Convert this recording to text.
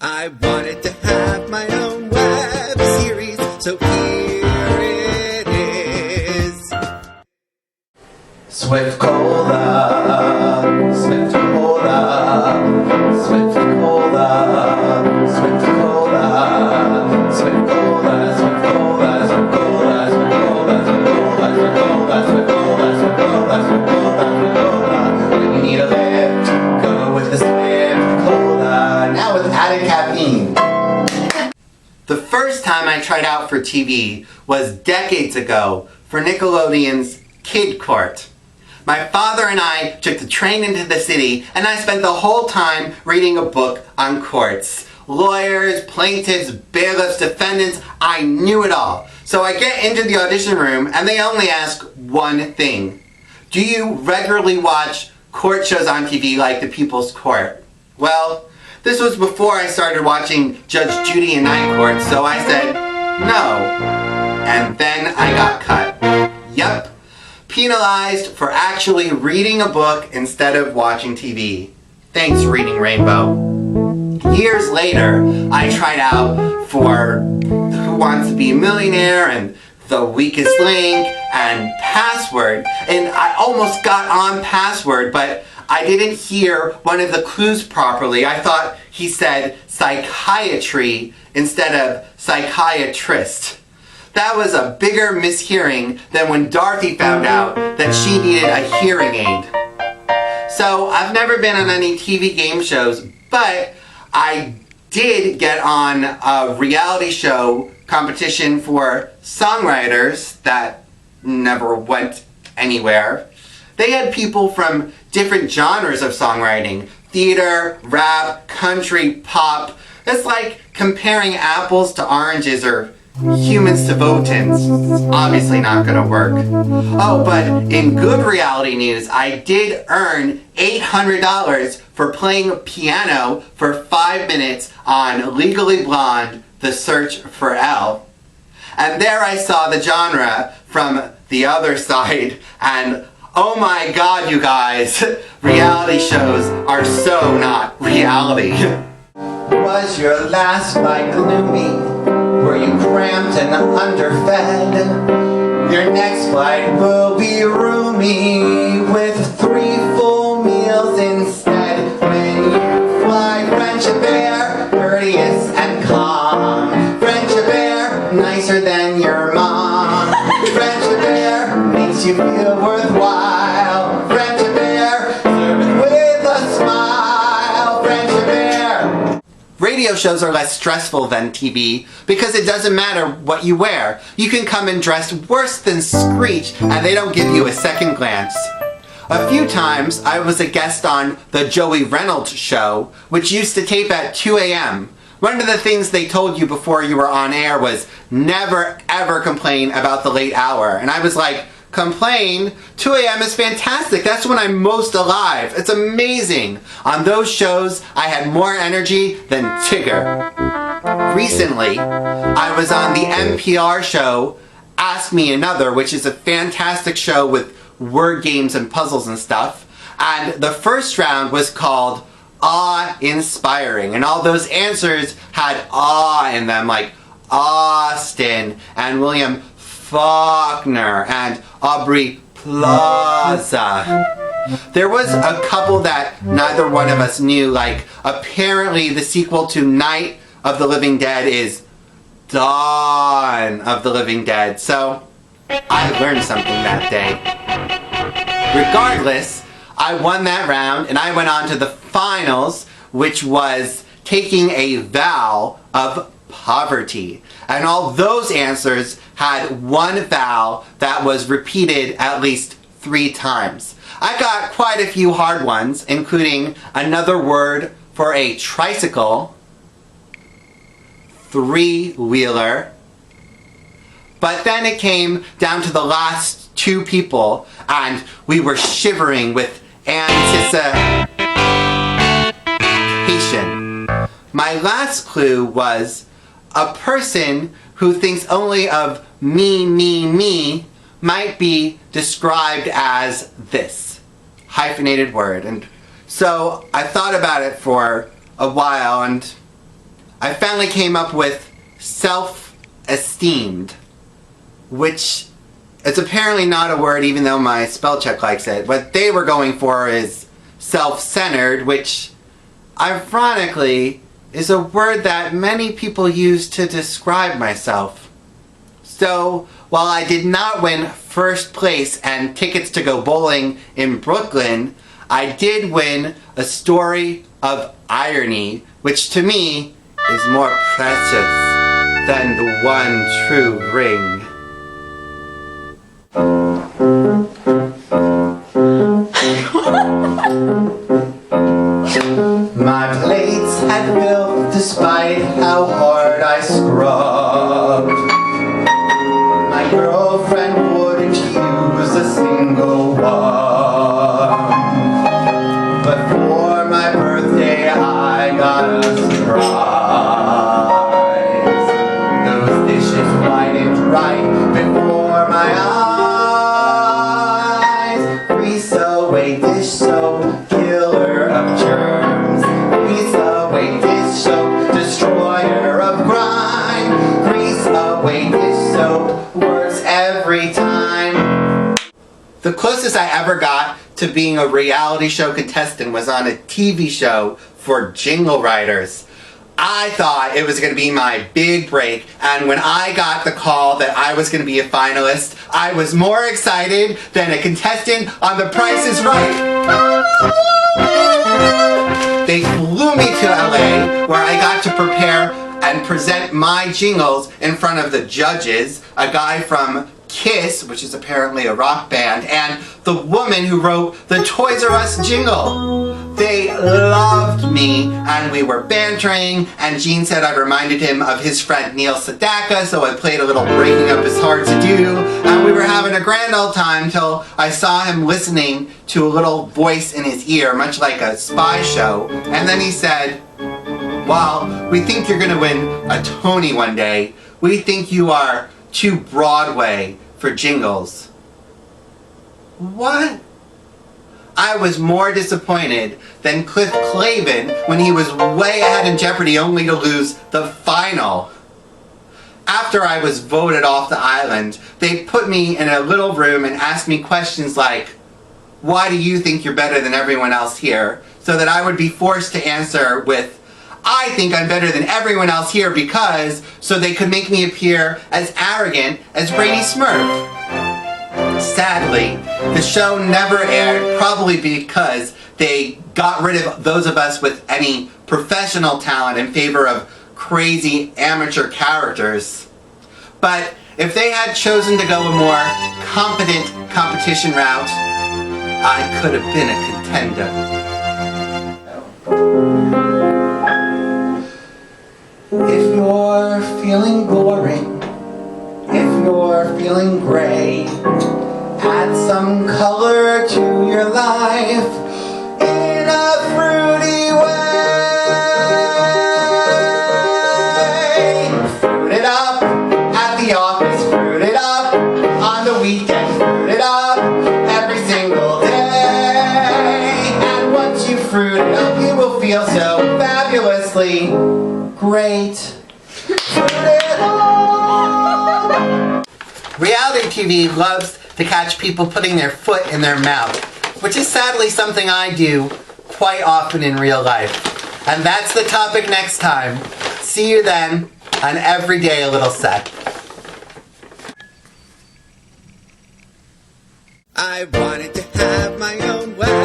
I wanted to have my own web series, so here it is. Swift Cola, Swift Cola, Swift Cola, Swift Cola, Swift Cola, Swift Cola, Swift Cola, Swift Cola, Swift Cola, Swift Cola, Swift Cola, Swift Cola, Swift Cola, Swift Cola. When you need a lift, go with the Swift Cola. Now with added caffeine. The first time I tried out for TV was decades ago for Nickelodeon's Kid Court. My father and I took the train into the city, and I spent the whole time reading a book on courts. Lawyers, plaintiffs, bailiffs, defendants, I knew it all. So I get into the audition room, and they only ask one thing. Do you regularly watch court shows on TV like The People's Court? Well, this was before I started watching Judge Judy and Night Court, so I said no. And then I got cut. Yep. Penalized for actually reading a book instead of watching TV. Thanks, Reading Rainbow. Years later, I tried out for Who Wants to Be a Millionaire and The Weakest Link and Password, and I almost got on Password, but I didn't hear one of the clues properly. I thought he said psychiatry instead of psychiatrist. That was a bigger mishearing than when Dorothy found out that she needed a hearing aid. So I've never been on any TV game shows, but I did get on a reality show competition for songwriters that never went anywhere. They had people from different genres of songwriting: theater, rap, country, pop. It's like comparing apples to oranges or humans to Votans. Obviously not gonna work. Oh, but in good reality news, I did earn $800 for playing piano for 5 minutes on Legally Blonde: The Search for Elle. And there I saw the genre from the other side, and oh my god, you guys, reality shows are so not reality. Was your last flight gloomy? Were you cramped and underfed? Your next flight will be roomy with 3 full meals instead. When you fly Friendship Air, courteous and calm. Friendship Air, nicer than your mom. Friendship Air makes you feel worthwhile. Friendship Air, serve it with a smile. Friendship Air. Radio shows are less stressful than TV because it doesn't matter what you wear. You can come in dressed worse than Screech and they don't give you a second glance. A few times I was a guest on the Joey Reynolds show, which used to tape at 2 a.m. One of the things they told you before you were on air was never ever complain about the late hour. And I was like, complain? 2 a.m. is fantastic. That's when I'm most alive. It's amazing. On those shows, I had more energy than Tigger. Recently, I was on the NPR show Ask Me Another, which is a fantastic show with word games and puzzles and stuff. And the first round was called Awe-inspiring. And all those answers had awe in them, like Austin and William Faulkner and Aubrey Plaza. There was a couple that neither one of us knew, like apparently the sequel to Night of the Living Dead is Dawn of the Living Dead. So I learned something that day. Regardless, I won that round and I went on to the finals, which was taking a vow of poverty. And all those answers had one vowel that was repeated at least 3 times. I got quite a few hard ones, including another word for a tricycle, 3-wheeler, but then it came down to the last 2 people, and we were shivering with anticipation. My last clue was a person who thinks only of me, me, me might be described as this hyphenated word. And so I thought about it for a while, and I finally came up with self-esteemed, which is apparently not a word even though my spell check likes it. What they were going for is self-centered, which ironically is a word that many people use to describe myself. So, while I did not win first place and tickets to go bowling in Brooklyn, I did win a story of irony, which to me is more precious than the one true ring. My plates had filled despite how hard I scrubbed. My girlfriend wouldn't use a single one. But for my birthday I got a surprise. Those dishes whitened right before my eyes. Grease away dish soap, killer of germs. Grease away dish soap, destroyer of grime. Grease away dish soap, works every time. The closest I ever got to being a reality show contestant was on a TV show for jingle writers. I thought it was going to be my big break, and when I got the call that I was going to be a finalist, I was more excited than a contestant on The Price is Right. They flew me to LA where I got to prepare and present my jingles in front of the judges, a guy from Kiss, which is apparently a rock band, and the woman who wrote the Toys R Us jingle. They loved me, and we were bantering, and Gene said I reminded him of his friend Neil Sedaka, so I played a little Breaking Up Is Hard to Do, and we were having a grand old time till I saw him listening to a little voice in his ear, much like a spy show, and then he said, "Well, we think you're gonna win a Tony one day. We think you are too Broadway for jingles." What? I was more disappointed than Cliff Clavin when he was way ahead in Jeopardy only to lose the final. After I was voted off the island, they put me in a little room and asked me questions like, "Why do you think you're better than everyone else here?" So that I would be forced to answer with, "I think I'm better than everyone else here because," so they could make me appear as arrogant as Brady Smurf. Sadly, the show never aired, probably because they got rid of those of us with any professional talent in favor of crazy amateur characters. But if they had chosen to go a more competent competition route, I could have been a contender. If you're feeling boring, if you're feeling gray, add some color to your life in a fruity way. Fruit it up at the office, fruit it up on the weekend, fruit it up every single day. And once you fruit it up, you will feel so fabulously great. Reality TV loves to catch people putting their foot in their mouth, which is sadly something I do quite often in real life. And that's the topic next time. See you then on Every Day a Little Seth. I wanted to have my own way.